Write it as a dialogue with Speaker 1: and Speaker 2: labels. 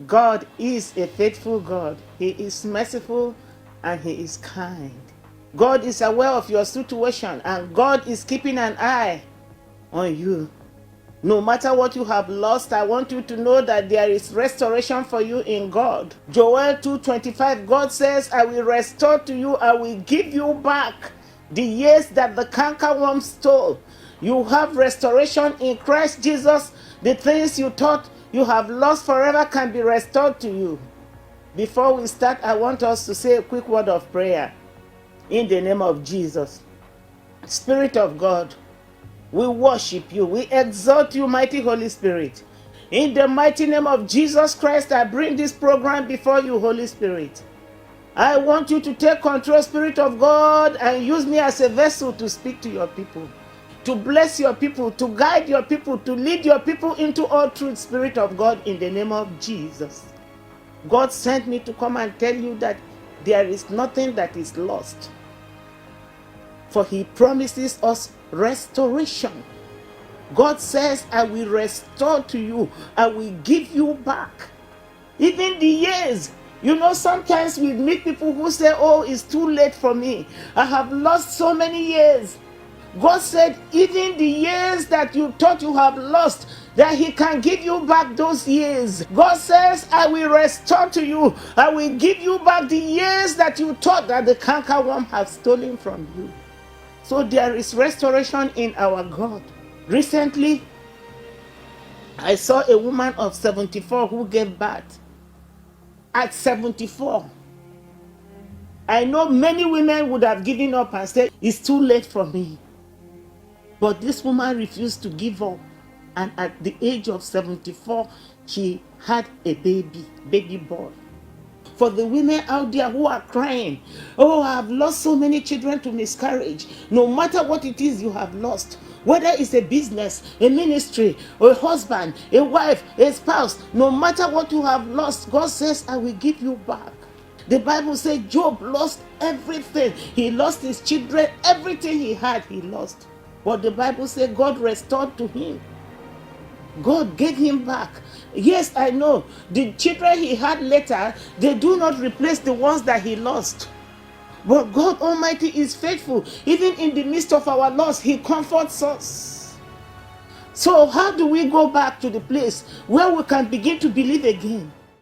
Speaker 1: God is a faithful God. He is merciful and He is kind. God is aware of your situation and God is keeping an eye on you. No matter what you have lost, I want you to know that there is restoration for you in God. Joel 2:25, God says, I will restore to you, I will give you back the years that the cankerworm stole. You have restoration in Christ Jesus. The things you thought you have lost forever can be restored to you. Before we start, I want us to say a quick word of prayer. In the name of Jesus. Spirit of God, we worship you. We exalt you, mighty Holy Spirit. In the mighty name of Jesus Christ, I bring this program before you, Holy Spirit. I want you to take control, Spirit of God, and use me as a vessel to speak to your people, to bless your people, to guide your people, to lead your people into all truth, Spirit of God, in the name of Jesus. God sent me to come and tell you that there is nothing that is lost. For He promises us restoration. God says, I will restore to you. I will give you back. Even the years. You know, sometimes we meet people who say, oh, it's too late for me. I have lost so many years. God said, even the years that you thought you have lost, that He can give you back those years. God says, I will restore to you. I will give you back the years that you thought that the cankerworm has stolen from you. So there is restoration in our God. Recently, I saw a woman of 74 who gave birth. At 74. I know many women would have given up and said, it's too late for me. But this woman refused to give up. And at the age of 74, she had a baby boy. For the women out there who are crying, oh, I have lost so many children to miscarriage. No matter what it is you have lost, whether it's a business, a ministry, a husband, a wife, a spouse, no matter what you have lost, God says, I will give you back. The Bible says Job lost everything. He lost his children, everything he had, he lost. But the Bible says God restored to him. God gave him back. Yes, I know. The children he had later, they do not replace the ones that he lost. But God Almighty is faithful. Even in the midst of our loss, He comforts us. So how do we go back to the place where we can begin to believe again?